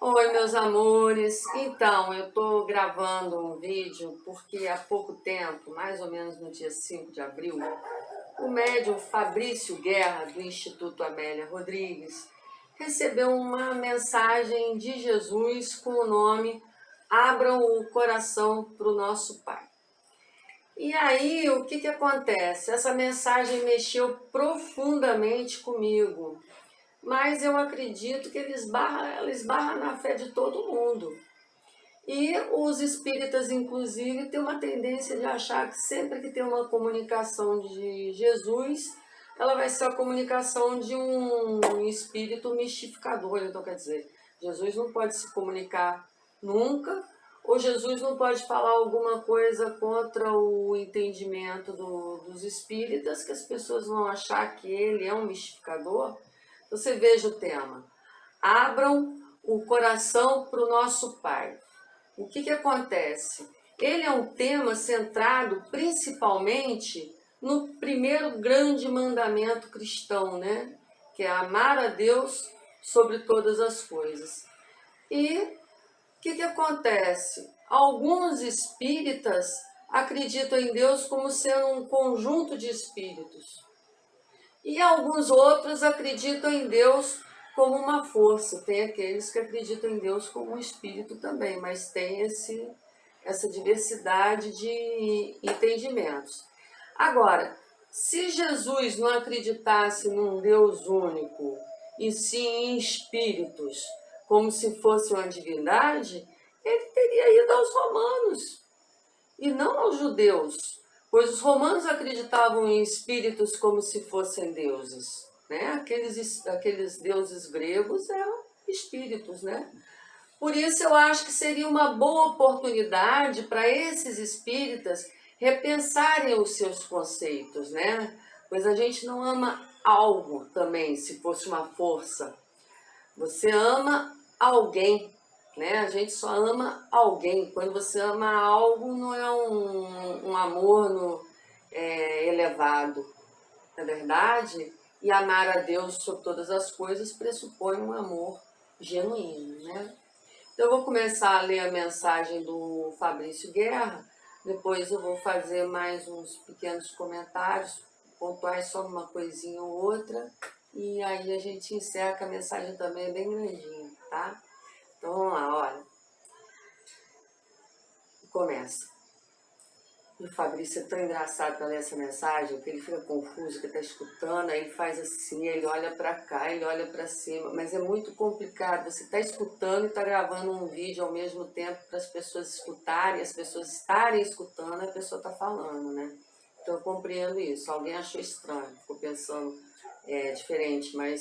Oi, meus amores. Então, eu tô gravando um vídeo porque há pouco tempo, mais ou menos no dia 5 de abril, o médium Fabrício Guerra, do Instituto Amélia Rodrigues, recebeu uma mensagem de Jesus com o nome Abram o Coração para o Nosso Pai. E aí, o que acontece? Essa mensagem mexeu profundamente comigo, mas eu acredito que ela esbarra na fé de todo mundo. E os espíritas, inclusive, têm uma tendência de achar que sempre que tem uma comunicação de Jesus, ela vai ser a comunicação de um espírito mistificador. Então, quer dizer, Jesus não pode se comunicar nunca, ou Jesus não pode falar alguma coisa contra o entendimento dos espíritas, que as pessoas vão achar que ele é um mistificador. Você veja o tema. Abram o coração para o nosso Pai. O que acontece? Ele é um tema centrado principalmente no primeiro grande mandamento cristão, né? Que é amar a Deus sobre todas as coisas. E o que acontece? Alguns espíritas acreditam em Deus como sendo um conjunto de espíritos. E alguns outros acreditam em Deus como uma força. Tem aqueles que acreditam em Deus como um espírito também, mas tem essa diversidade de entendimentos. Agora, se Jesus não acreditasse num Deus único, e sim em espíritos, como se fosse uma divindade, ele teria ido aos romanos e não aos judeus, pois os romanos acreditavam em espíritos como se fossem deuses, né? Aqueles deuses gregos eram espíritos, né? Por isso eu acho que seria uma boa oportunidade para esses espíritas repensarem os seus conceitos, né? Pois a gente não ama algo também, se fosse uma força. Você ama alguém, né? A gente só ama alguém. Quando você ama algo, não é um amor elevado, não é verdade? E amar a Deus sobre todas as coisas pressupõe um amor genuíno, né? Então eu vou começar a ler a mensagem do Fabrício Guerra, depois eu vou fazer mais uns pequenos comentários, pontuais só uma coisinha ou outra, e aí a gente encerra, que a mensagem também é bem grandinha, tá? Então vamos lá, olha. Começa. E o Fabrício é tão engraçado para ler essa mensagem, que ele fica confuso, que está escutando, aí ele faz assim, ele olha para cá, ele olha para cima, mas é muito complicado. Você está escutando e está gravando um vídeo ao mesmo tempo para as pessoas escutarem, as pessoas estarem escutando, a pessoa está falando, né? Então eu compreendo isso. Alguém achou estranho, ficou pensando diferente, mas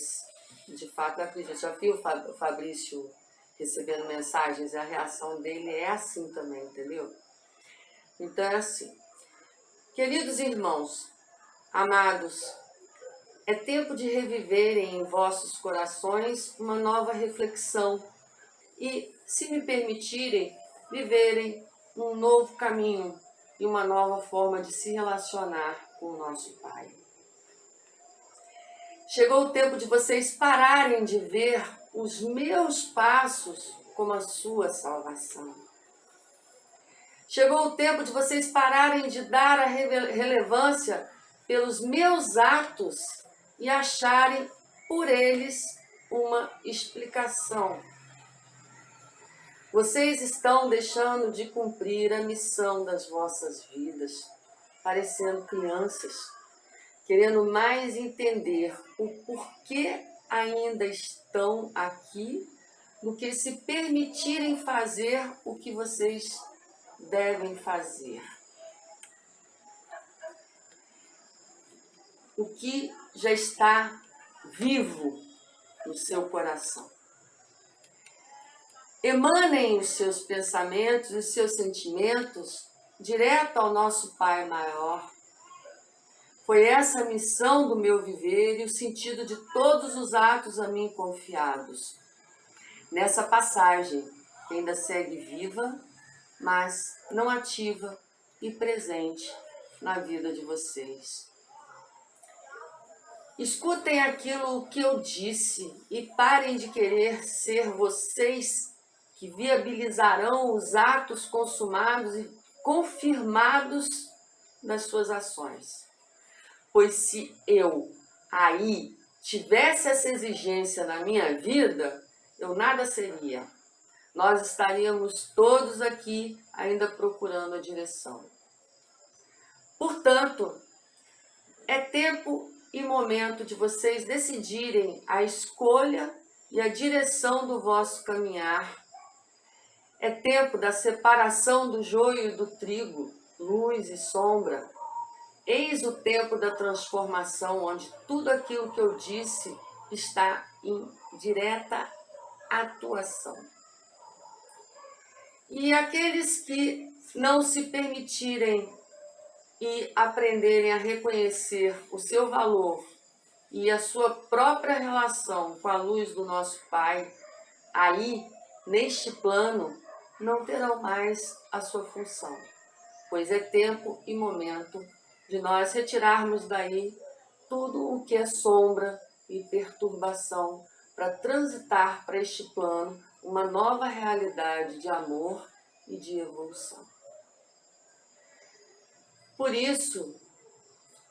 de fato eu acredito. Já vi o Fabrício recebendo mensagens e a reação dele é assim também, entendeu? Então é assim. Queridos irmãos, amados, é tempo de reviverem em vossos corações uma nova reflexão e, se me permitirem, viverem um novo caminho e uma nova forma de se relacionar com o nosso Pai. Chegou o tempo de vocês pararem de ver os meus passos como a sua salvação. Chegou o tempo de vocês pararem de dar a relevância pelos meus atos e acharem por eles uma explicação. Vocês estão deixando de cumprir a missão das vossas vidas, parecendo crianças, querendo mais entender o porquê ainda estão aqui do que se permitirem fazer o que vocês devem fazer. O que já está vivo no seu coração. Emanem os seus pensamentos e os seus sentimentos direto ao nosso Pai maior. Foi essa a missão do meu viver e o sentido de todos os atos a mim confiados. Nessa passagem, que ainda segue viva, mas não ativa e presente na vida de vocês. Escutem aquilo que eu disse e parem de querer ser vocês que viabilizarão os atos consumados e confirmados das suas ações. Pois se eu aí tivesse essa exigência na minha vida, eu nada seria. Nós estaríamos todos aqui ainda procurando a direção. Portanto, é tempo e momento de vocês decidirem a escolha e a direção do vosso caminhar. É tempo da separação do joio e do trigo, luz e sombra. Eis o tempo da transformação, onde tudo aquilo que eu disse está em direta atuação. E aqueles que não se permitirem e aprenderem a reconhecer o seu valor e a sua própria relação com a luz do nosso Pai, aí, neste plano, não terão mais a sua função, pois é tempo e momento de nós retirarmos daí tudo o que é sombra e perturbação para transitar para este plano uma nova realidade de amor e de evolução. Por isso,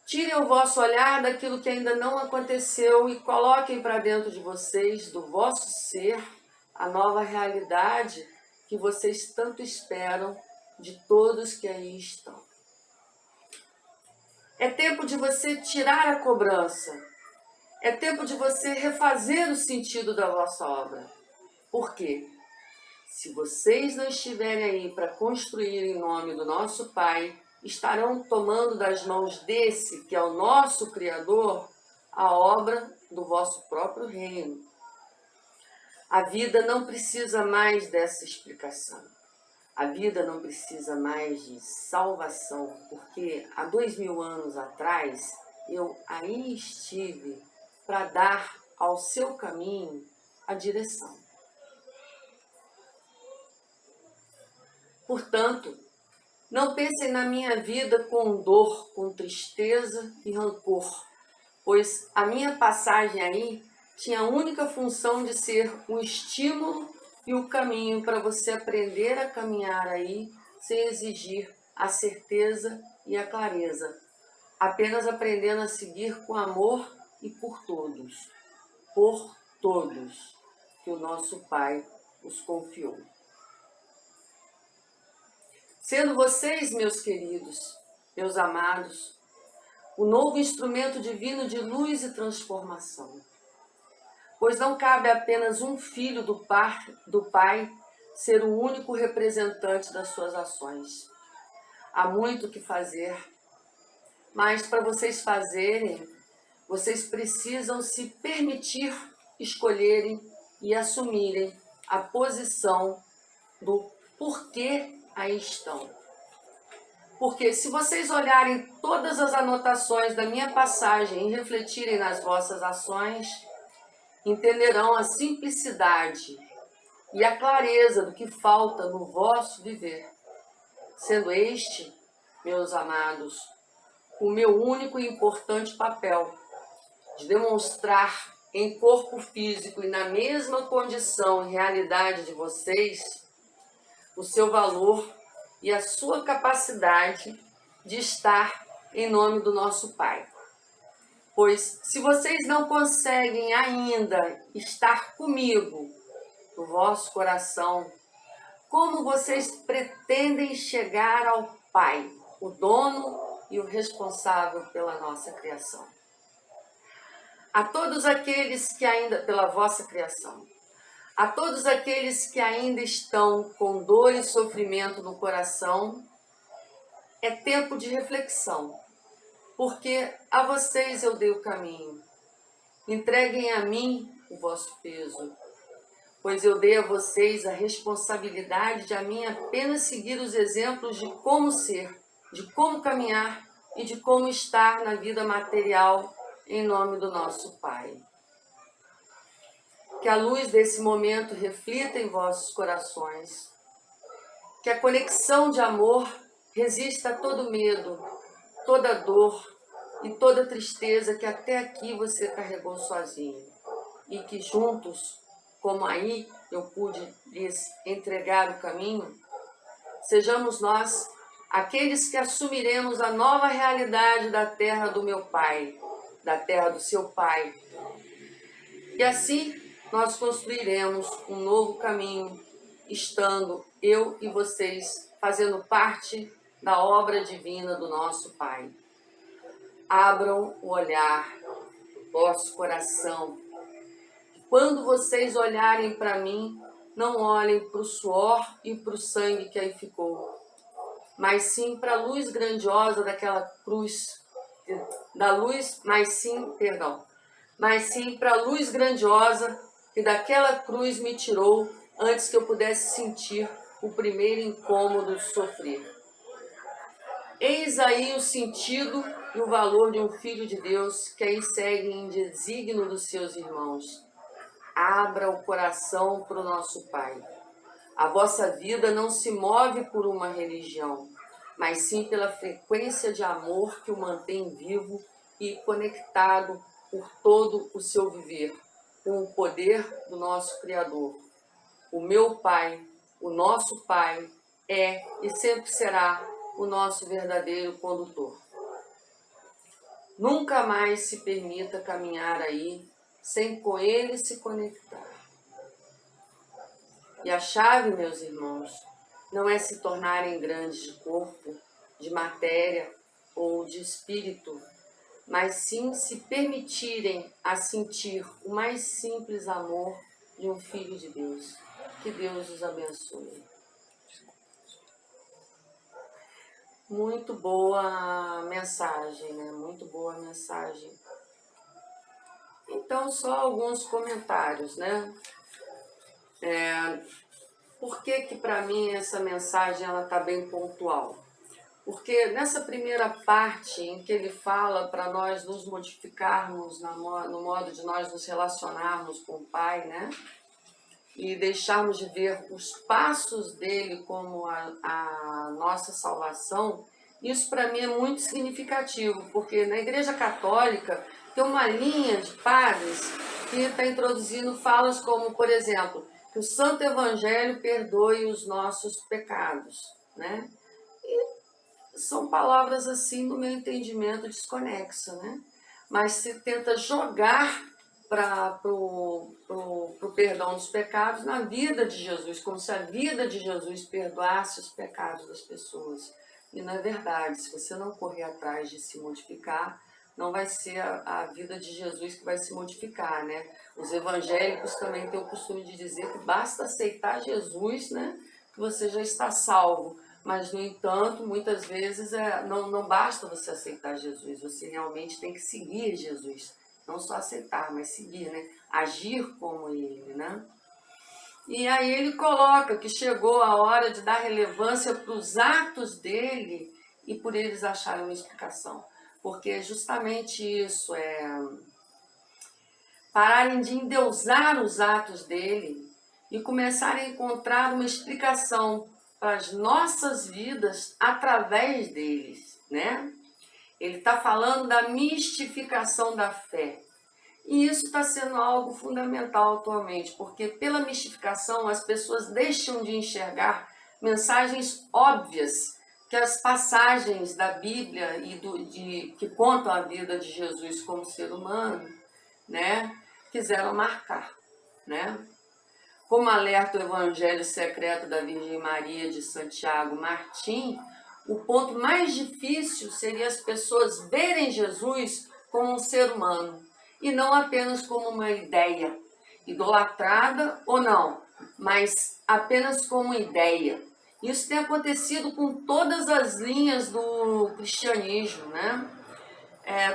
tirem o vosso olhar daquilo que ainda não aconteceu e coloquem para dentro de vocês, do vosso ser, a nova realidade que vocês tanto esperam de todos que aí estão. É tempo de você tirar a cobrança. É tempo de você refazer o sentido da vossa obra. Por quê? Se vocês não estiverem aí para construir em nome do nosso Pai, estarão tomando das mãos desse, que é o nosso Criador, a obra do vosso próprio reino. A vida não precisa mais dessa explicação. A vida não precisa mais de salvação, porque há 2000 anos atrás eu aí estive para dar ao seu caminho a direção. Portanto, não pensem na minha vida com dor, com tristeza e rancor, pois a minha passagem aí tinha a única função de ser um estímulo e o caminho para você aprender a caminhar aí sem exigir a certeza e a clareza, apenas aprendendo a seguir com amor e por todos que o nosso Pai os confiou. Sendo vocês, meus queridos, meus amados, o novo instrumento divino de luz e transformação. Pois não cabe apenas um filho do Pai ser o único representante das suas ações. Há muito o que fazer, mas para vocês fazerem, vocês precisam se permitir escolherem e assumirem a posição do porquê aí estão. Porque se vocês olharem todas as anotações da minha passagem e refletirem nas vossas ações, entenderão a simplicidade e a clareza do que falta no vosso viver, sendo este, meus amados, o meu único e importante papel de demonstrar em corpo físico e na mesma condição e realidade de vocês o seu valor e a sua capacidade de estar em nome do nosso Pai. Pois se vocês não conseguem ainda estar comigo no vosso coração, como vocês pretendem chegar ao Pai, o dono e o responsável pela nossa criação? A todos aqueles que ainda, pela vossa criação, a todos aqueles que ainda estão com dor e sofrimento no coração, é tempo de reflexão, porque a vocês eu dei o caminho. Entreguem a mim o vosso peso, pois eu dei a vocês a responsabilidade de a mim apenas seguir os exemplos de como ser, de como caminhar e de como estar na vida material em nome do nosso Pai. Que a luz desse momento reflita em vossos corações. Que a conexão de amor resista a todo medo, toda dor e toda tristeza que até aqui você carregou sozinho. E que juntos como aí eu pude lhes entregar o caminho, sejamos nós aqueles que assumiremos a nova realidade da terra do meu Pai, da terra do seu Pai. E assim nós construiremos um novo caminho, estando eu e vocês fazendo parte da obra divina do nosso Pai. Abram o olhar, vosso coração. Quando vocês olharem para mim, não olhem para o suor e para o sangue que aí ficou, mas sim para a luz grandiosa daquela cruz, mas sim para a luz grandiosa que daquela cruz me tirou antes que eu pudesse sentir o primeiro incômodo de sofrer. Eis aí o sentido e o valor de um filho de Deus que aí segue em desígnio dos seus irmãos. Abra o coração para o nosso Pai. A vossa vida não se move por uma religião, mas sim pela frequência de amor que o mantém vivo e conectado por todo o seu viver, com o poder do nosso Criador. O meu Pai, o nosso Pai, é e sempre será o nosso verdadeiro condutor. Nunca mais se permita caminhar aí sem com ele se conectar. E a chave, meus irmãos, não é se tornarem grandes de corpo, de matéria ou de espírito, mas sim se permitirem a sentir o mais simples amor de um filho de Deus. Que Deus os abençoe. Muito boa mensagem, né? Muito boa mensagem. Então, só alguns comentários, né? Por que para mim essa mensagem ela tá bem pontual? Porque nessa primeira parte em que ele fala para nós nos modificarmos no modo de nós nos relacionarmos com o Pai, né? E deixarmos de ver os passos dele como a nossa salvação, isso para mim é muito significativo, porque na Igreja Católica tem uma linha de padres que está introduzindo falas como, por exemplo, que o Santo Evangelho perdoe os nossos pecados, né? E são palavras assim, no meu entendimento, desconexa, né? Mas se tenta jogar para o perdão dos pecados na vida de Jesus, como se a vida de Jesus perdoasse os pecados das pessoas. E não é verdade. Se você não correr atrás de se modificar, não vai ser a vida de Jesus que vai se modificar, né? Os evangélicos também têm o costume de dizer que basta aceitar Jesus, né, que você já está salvo. Mas, no entanto, muitas vezes não basta você aceitar Jesus, você realmente tem que seguir Jesus. Não só aceitar, mas seguir, né? Agir como ele, né? E aí ele coloca que chegou a hora de dar relevância para os atos dele e por eles acharem uma explicação. Porque é justamente isso, pararem de endeusar os atos dele e começarem a encontrar uma explicação para as nossas vidas através deles, né? Ele está falando da mistificação da fé. E isso está sendo algo fundamental atualmente, porque pela mistificação as pessoas deixam de enxergar mensagens óbvias que as passagens da Bíblia que contam a vida de Jesus como ser humano, né, quiseram marcar, né? Como alerta o Evangelho Secreto da Virgem Maria de Santiago Martim, o ponto mais difícil seria as pessoas verem Jesus como um ser humano e não apenas como uma ideia, idolatrada ou não, mas apenas como ideia. Isso tem acontecido com todas as linhas do cristianismo, né?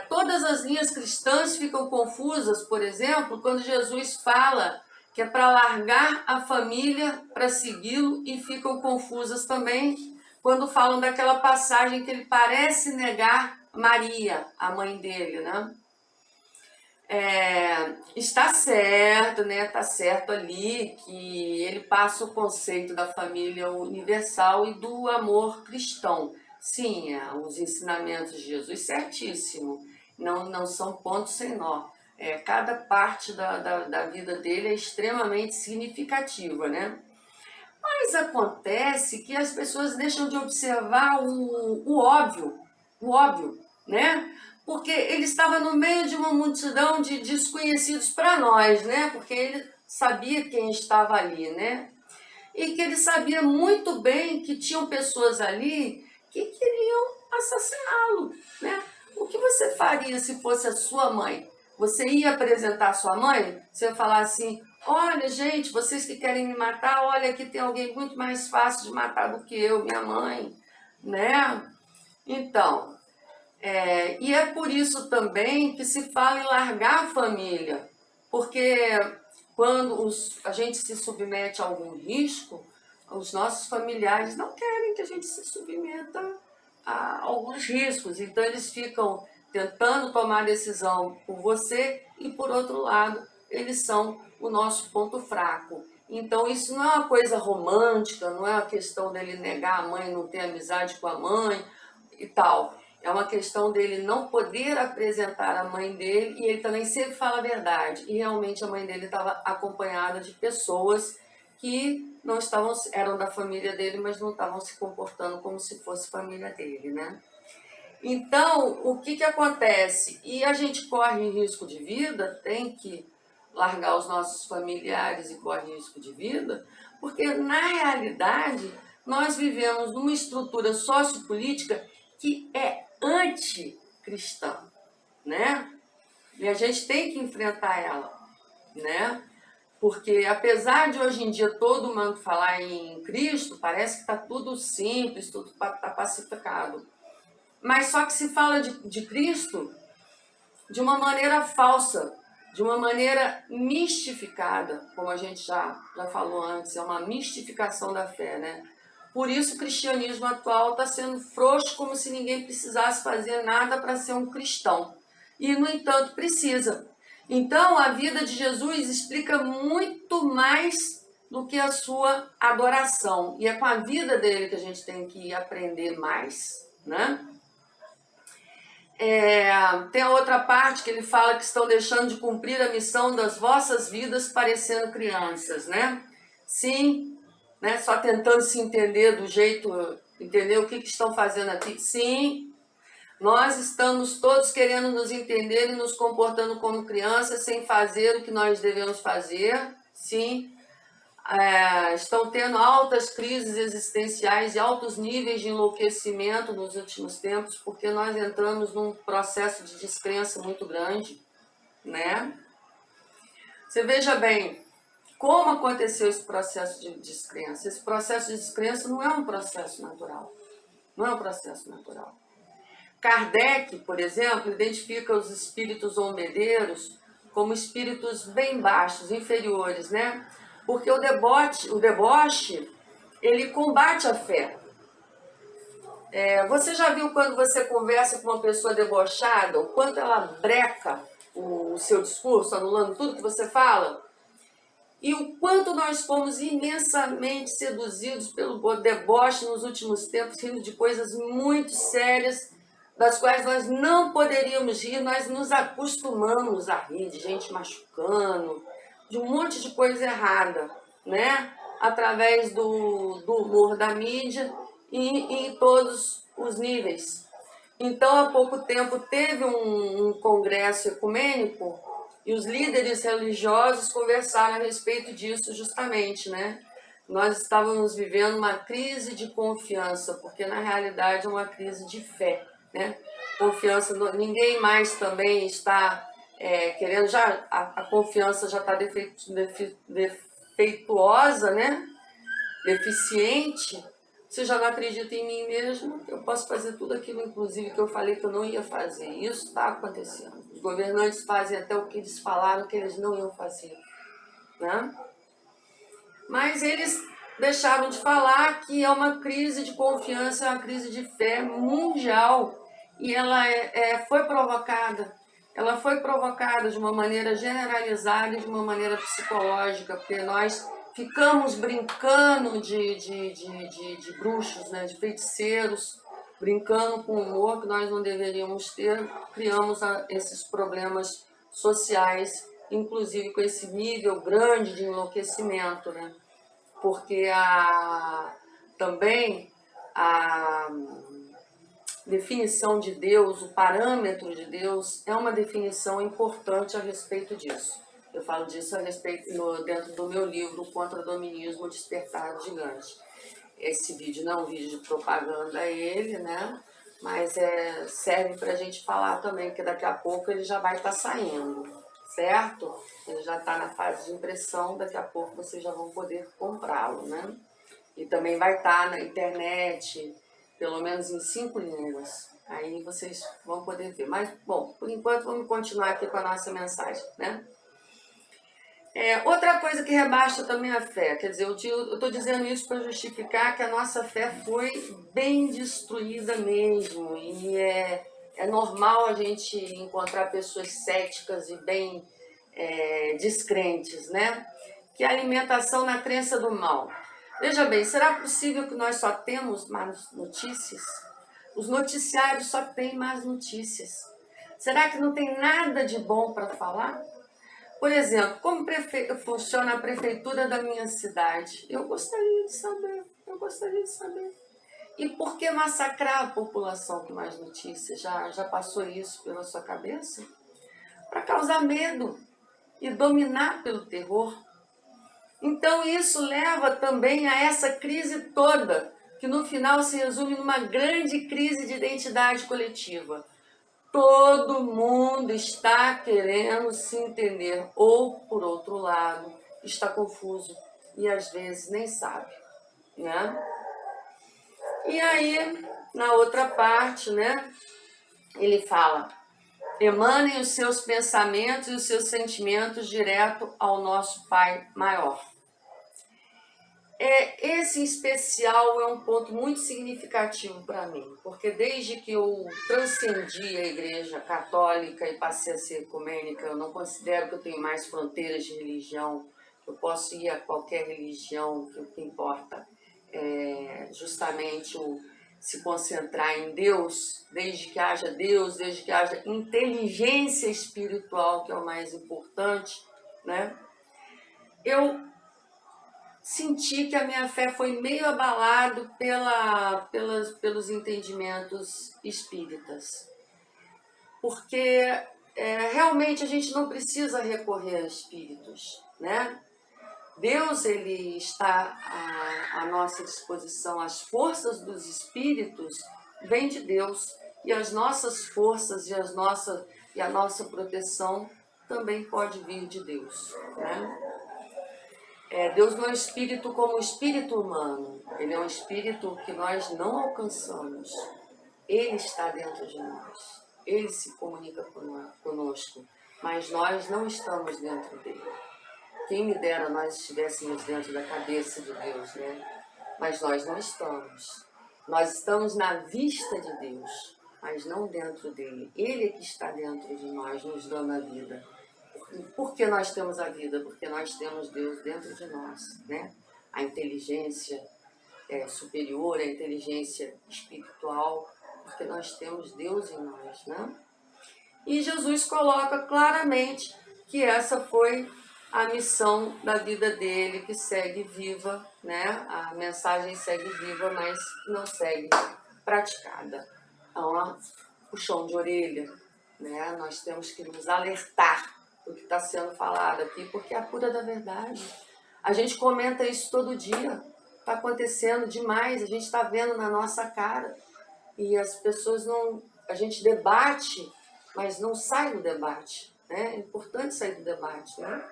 Todas as linhas cristãs ficam confusas, por exemplo, quando Jesus fala que é para largar a família para segui-lo, e ficam confusas também quando falam daquela passagem que ele parece negar Maria, a mãe dele, né? Está certo, né? Está certo ali que ele passa o conceito da família universal e do amor cristão. Sim, os ensinamentos de Jesus, certíssimo, não são pontos sem nó. Cada parte da vida dele é extremamente significativa, né? Mas acontece que as pessoas deixam de observar o óbvio, né? Porque ele estava no meio de uma multidão de desconhecidos para nós, né? Porque ele sabia quem estava ali, né? E que ele sabia muito bem que tinham pessoas ali que queriam assassiná-lo, né? O que você faria se fosse a sua mãe? Você ia apresentar a sua mãe? Você ia falar assim: olha, gente, vocês que querem me matar, olha, aqui tem alguém muito mais fácil de matar do que eu, minha mãe, né? Então, e é por isso também que se fala em largar a família, porque quando a gente se submete a algum risco, os nossos familiares não querem que a gente se submeta a alguns riscos, então eles ficam tentando tomar decisão por você e, por outro lado, eles são o nosso ponto fraco. Então isso não é uma coisa romântica, não é uma questão dele negar a mãe, não ter amizade com a mãe e tal. É uma questão dele não poder apresentar a mãe dele, e ele também sempre fala a verdade. E realmente a mãe dele estava acompanhada de pessoas que não estavam, eram da família dele, mas não estavam se comportando como se fosse família dele, né? Então, o que acontece? E a gente corre risco de vida, tem que largar os nossos familiares e corre risco de vida, porque na realidade nós vivemos numa estrutura sociopolítica que é anticristã, né? E a gente tem que enfrentar ela, né? Porque apesar de hoje em dia todo mundo falar em Cristo, parece que está tudo simples, tudo está pacificado. Mas só que se fala de Cristo de uma maneira falsa, de uma maneira mistificada, como a gente já falou antes, é uma mistificação da fé, né? Por isso o cristianismo atual está sendo frouxo, como se ninguém precisasse fazer nada para ser um cristão. E, no entanto, precisa. Então, a vida de Jesus explica muito mais do que a sua adoração. E é com a vida dele que a gente tem que aprender mais, né? Tem a outra parte que ele fala que estão deixando de cumprir a missão das vossas vidas parecendo crianças, né? Sim, né? Só tentando se entender do jeito, entender o que estão fazendo aqui. Sim, nós estamos todos querendo nos entender e nos comportando como crianças sem fazer o que nós devemos fazer. Sim, estão tendo altas crises existenciais e altos níveis de enlouquecimento nos últimos tempos, porque nós entramos num processo de descrença muito grande, né? Você veja bem, como aconteceu esse processo de descrença? Esse processo de descrença não é um processo natural. Não é um processo natural. Kardec, por exemplo, identifica os espíritos zombedeiros como espíritos bem baixos, inferiores, né? Porque o deboche, ele combate a fé. Você já viu quando você conversa com uma pessoa debochada, o quanto ela breca o seu discurso, anulando tudo que você fala? E o quanto nós fomos imensamente seduzidos pelo deboche nos últimos tempos, rindo de coisas muito sérias, das quais nós não poderíamos rir, nós nos acostumamos a rir de gente machucando, de um monte de coisa errada, né? Através do humor da mídia e em todos os níveis. Então, há pouco tempo, teve um congresso ecumênico e os líderes religiosos conversaram a respeito disso justamente, né? Nós estávamos vivendo uma crise de confiança, porque na realidade é uma crise de fé, né? Confiança, ninguém mais também está querendo, a confiança já está defeituosa, né? Deficiente. Você já não acredita em mim mesmo? Eu posso fazer tudo aquilo, inclusive, que eu falei que eu não ia fazer. Isso está acontecendo. Os governantes fazem até o que eles falaram que eles não iam fazer, né? Mas eles deixaram de falar que é uma crise de confiança, é uma crise de fé mundial. E ela foi provocada. Ela foi provocada de uma maneira generalizada e de uma maneira psicológica, porque nós ficamos brincando de bruxos, né, de feiticeiros, brincando com humor que nós não deveríamos ter, criamos esses problemas sociais, inclusive com esse nível grande de enlouquecimento, né? Porque também a definição de Deus, o parâmetro de Deus, é uma definição importante a respeito disso. Eu falo disso a respeito dentro do meu livro Contra o Dominismo, o Despertar Gigante. Esse vídeo não é um vídeo de propaganda a ele, né? Mas serve para a gente falar também, que daqui a pouco ele já vai estar saindo, certo? Ele já está na fase de impressão, daqui a pouco vocês já vão poder comprá-lo, né? E também vai estar na internet, pelo menos em 5 línguas. Aí vocês vão poder ver. Mas, bom, por enquanto vamos continuar aqui com a nossa mensagem, né? Outra coisa que rebaixa também a fé, quer dizer, eu estou dizendo isso para justificar que a nossa fé foi bem destruída mesmo, e é normal a gente encontrar pessoas céticas e bem descrentes, né? Que é a alimentação na crença do mal. Veja bem, será possível que nós só temos más notícias? Os noticiários só têm más notícias. Será que não tem nada de bom para falar? Por exemplo, como funciona a prefeitura da minha cidade? Eu gostaria de saber. E por que massacrar a população com mais notícias? Já passou isso pela sua cabeça? Para causar medo e dominar pelo terror. Então isso leva também a essa crise toda, que no final se resume numa grande crise de identidade coletiva. Todo mundo está querendo se entender, ou, por outro lado, está confuso e às vezes nem sabe, né? E aí, na outra parte, né, ele fala: emanem os seus pensamentos e os seus sentimentos direto ao nosso Pai maior. Esse em especial é um ponto muito significativo para mim, porque desde que eu transcendi a Igreja Católica e passei a ser ecumênica, eu não considero que eu tenho mais fronteiras de religião, eu posso ir a qualquer religião, que o que importa é justamente se concentrar em Deus, desde que haja Deus, desde que haja inteligência espiritual, que é o mais importante, né? Eu senti que a minha fé foi meio abalado pelos entendimentos espíritas. Porque realmente a gente não precisa recorrer a espíritos, né? Deus, ele está à nossa disposição. As forças dos espíritos vêm de Deus. E as nossas forças e a nossa proteção também pode vir de Deus, né? Deus não é um espírito como o espírito humano. Ele é um espírito que nós não alcançamos. Ele está dentro de nós. Ele se comunica conosco. Mas nós não estamos dentro dele. Quem me dera nós estivéssemos dentro da cabeça de Deus, né? Mas nós não estamos. Nós estamos na vista de Deus, mas não dentro dele. Ele é que está dentro de nós, nos dando a vida. Por que nós temos a vida? Porque nós temos Deus dentro de nós, né? A inteligência superior, a inteligência espiritual, porque nós temos Deus em nós, né? E Jesus coloca claramente que essa foi a missão da vida dele, que segue viva, né? A mensagem segue viva, mas não segue praticada. Então, puxão de orelha, né? Nós temos que nos alertar do que está sendo falado aqui, porque é a pura da verdade. A gente comenta isso todo dia, está acontecendo demais, a gente está vendo na nossa cara, e as pessoas não... A gente debate, mas não sai do debate, né? É importante sair do debate, né?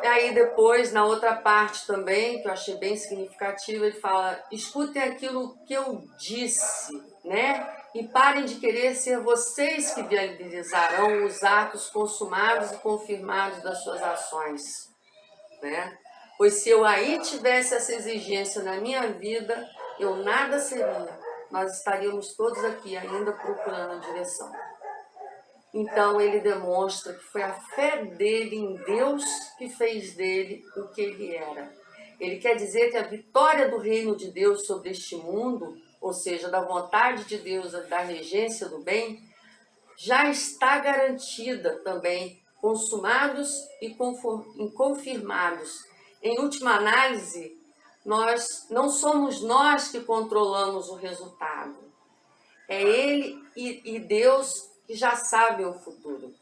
Aí depois, na outra parte também, que eu achei bem significativa, ele fala: escutem aquilo que eu disse, né? E parem de querer ser vocês que viabilizarão os atos consumados e confirmados das suas ações, né? Pois se eu aí tivesse essa exigência na minha vida, eu nada seria. Nós estaríamos todos aqui ainda procurando a direção. Então ele demonstra que foi a fé dele em Deus que fez dele o que ele era. Ele quer dizer que a vitória do reino de Deus sobre este mundo, ou seja, da vontade de Deus, da regência do bem, já está garantida também, consumados e confirmados. Em última análise, não somos nós que controlamos o resultado. É Ele e Deus que já sabem o futuro.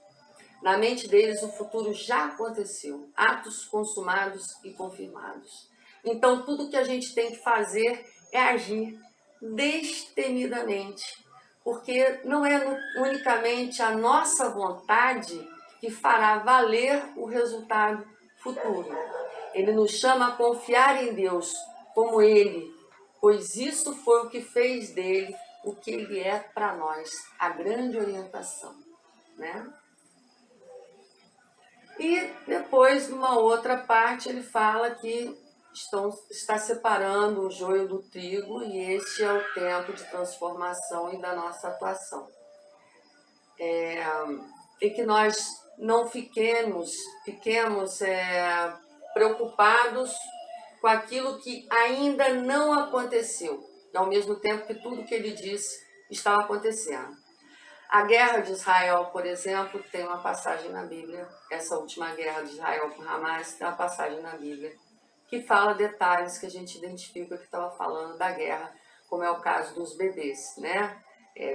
Na mente deles, o futuro já aconteceu. Atos consumados e confirmados. Então, tudo que a gente tem que fazer é agir destemidamente. Porque não é unicamente a nossa vontade que fará valer o resultado futuro. Ele nos chama a confiar em Deus como Ele, pois isso foi o que fez dele o que Ele é para nós, a grande orientação, né? E depois, numa outra parte, ele fala que está separando o joio do trigo e este é o tempo de transformação e da nossa atuação. E que nós não fiquemos preocupados com aquilo que ainda não aconteceu, ao mesmo tempo que tudo que ele disse estava acontecendo. A guerra de Israel, por exemplo, tem uma passagem na Bíblia, essa última guerra de Israel com Hamas tem uma passagem na Bíblia que fala detalhes que a gente identifica que estava falando da guerra, como é o caso dos bebês, né?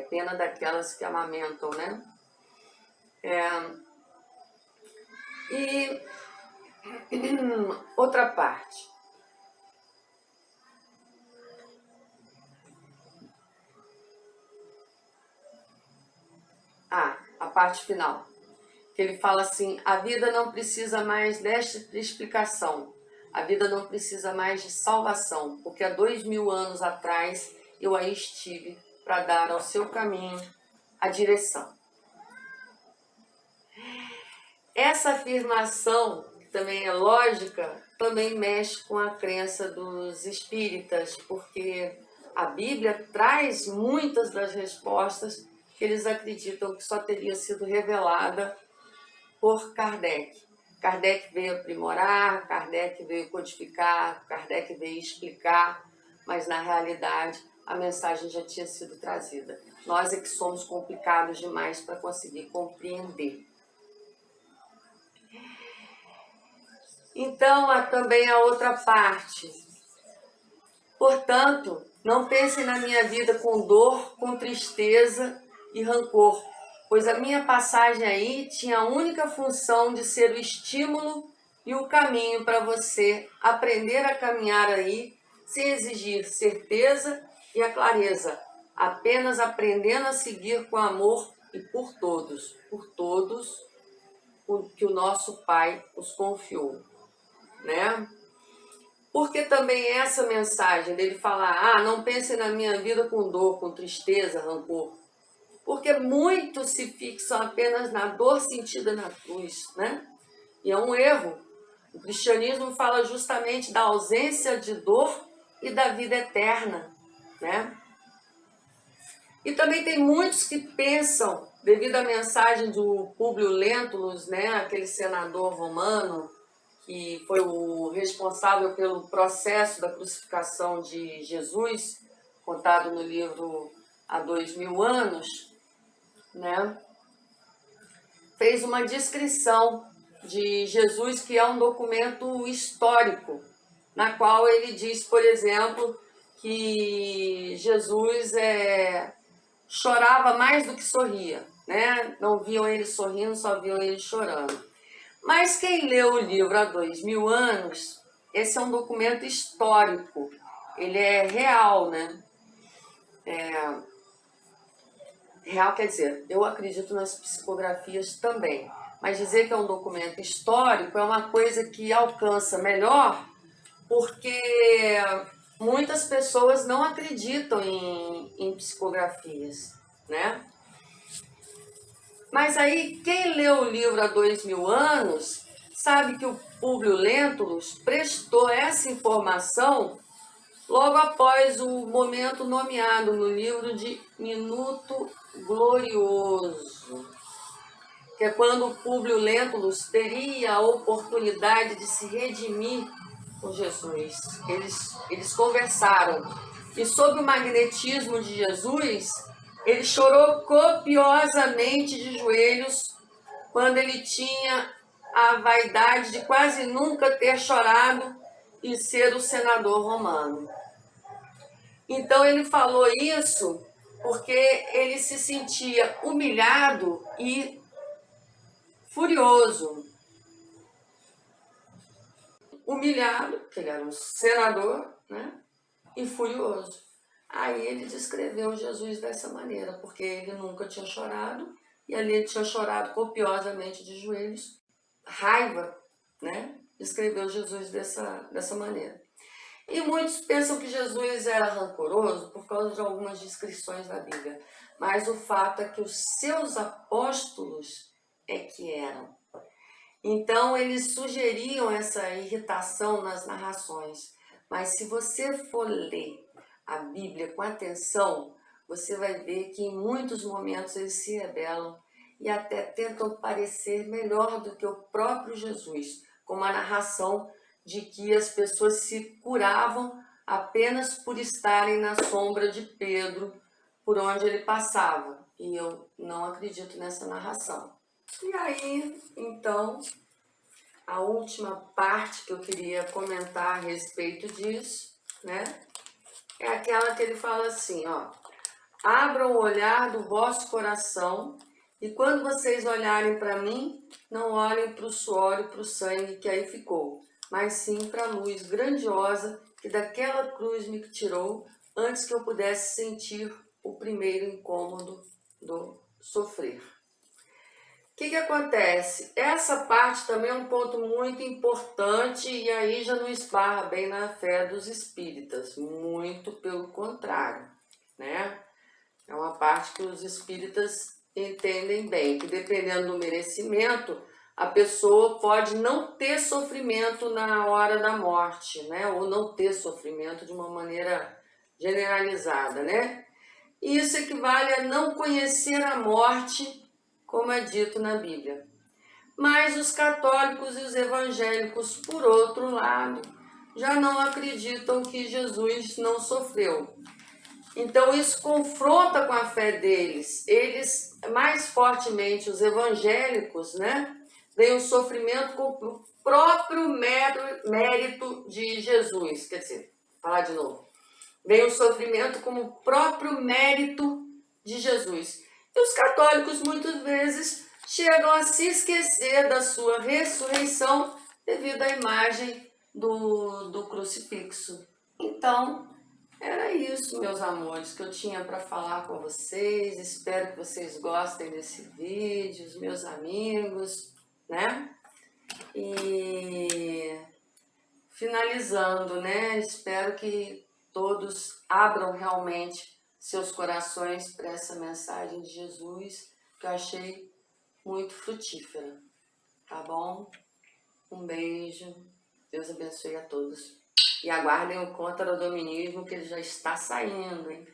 Pena daquelas que amamentam, né? E outra parte. A parte final. Que ele fala assim, a vida não precisa mais desta explicação. A vida não precisa mais de salvação, porque há 2000 anos atrás eu aí estive para dar ao seu caminho a direção. Essa afirmação, que também é lógica, também mexe com a crença dos espíritas, porque a Bíblia traz muitas das respostas que eles acreditam que só teria sido revelada por Kardec. Kardec veio aprimorar, Kardec veio codificar, Kardec veio explicar, mas na realidade a mensagem já tinha sido trazida. Nós é que somos complicados demais para conseguir compreender. Então, há também a outra parte. Portanto, não pensem na minha vida com dor, com tristeza e rancor, pois a minha passagem aí tinha a única função de ser o estímulo e o caminho para você aprender a caminhar aí, sem exigir certeza e a clareza, apenas aprendendo a seguir com amor e por todos o que o nosso Pai os confiou, né? Porque também essa mensagem dele falar, não pensem na minha vida com dor, com tristeza, rancor, porque muitos se fixam apenas na dor sentida na cruz, né? E é um erro. O cristianismo fala justamente da ausência de dor e da vida eterna, né? E também tem muitos que pensam, devido à mensagem do Públio Lentulus, né, aquele senador romano, que foi o responsável pelo processo da crucificação de Jesus, contado no livro Há 2000 anos, né? Fez uma descrição de Jesus que é um documento histórico, na qual ele diz, por exemplo, que Jesus chorava mais do que sorria, né? Não viam ele sorrindo, só viam ele chorando. Mas quem leu o livro há 2000 anos, esse é um documento histórico, ele é real, né? Real quer dizer, eu acredito nas psicografias também, mas dizer que é um documento histórico é uma coisa que alcança melhor, porque muitas pessoas não acreditam em psicografias, né? Mas aí, quem leu o livro há 2000 anos, sabe que o Públio Lentulus prestou essa informação logo após o momento nomeado no livro de Minuto Glorioso, que é quando o Públio Lentulus teria a oportunidade de se redimir com Jesus. Eles conversaram, e sob o magnetismo de Jesus, Ele chorou copiosamente de joelhos quando ele tinha a vaidade de quase nunca ter chorado e ser o senador romano. Então ele falou isso porque ele se sentia humilhado e furioso. Humilhado, porque ele era um senador, né? E furioso. Aí ele descreveu Jesus dessa maneira, porque ele nunca tinha chorado, e ali ele tinha chorado copiosamente de joelhos, raiva, né? Descreveu Jesus dessa maneira. E muitos pensam que Jesus era rancoroso por causa de algumas descrições da Bíblia, mas o fato é que os seus apóstolos é que eram. Então eles sugeriam essa irritação nas narrações, mas se você for ler a Bíblia com atenção, você vai ver que em muitos momentos eles se rebelam e até tentam parecer melhor do que o próprio Jesus, como a narração de que as pessoas se curavam apenas por estarem na sombra de Pedro, por onde ele passava. E eu não acredito nessa narração. E aí, então, a última parte que eu queria comentar a respeito disso, né? É aquela que ele fala assim, ó. Abram o olhar do vosso coração e quando vocês olharem para mim, não olhem para o suor e para o sangue que aí ficou, mas sim para a luz grandiosa que daquela cruz me tirou antes que eu pudesse sentir o primeiro incômodo do sofrer. O que acontece? Essa parte também é um ponto muito importante e aí já não esbarra bem na fé dos espíritas, muito pelo contrário, né? É uma parte que os espíritas entendem bem, que dependendo do merecimento, a pessoa pode não ter sofrimento na hora da morte, né? Ou não ter sofrimento de uma maneira generalizada, né? Isso equivale a não conhecer a morte, como é dito na Bíblia. Mas os católicos e os evangélicos, por outro lado, já não acreditam que Jesus não sofreu. Então isso confronta com a fé deles. Eles, mais fortemente, os evangélicos, né, veem o sofrimento com o próprio mérito de Jesus. Quer dizer, falar de novo. Veem o sofrimento como o próprio mérito de Jesus. E os católicos, muitas vezes, chegam a se esquecer da sua ressurreição devido à imagem do crucifixo. Então, era isso, meus amores, que eu tinha para falar com vocês. Espero que vocês gostem desse vídeo, os meus amigos, né? E finalizando, né? Espero que todos abram realmente seus corações para essa mensagem de Jesus, que eu achei muito frutífera, tá bom? Um beijo, Deus abençoe a todos. E aguardem o Contra o Dominismo, que ele já está saindo, hein?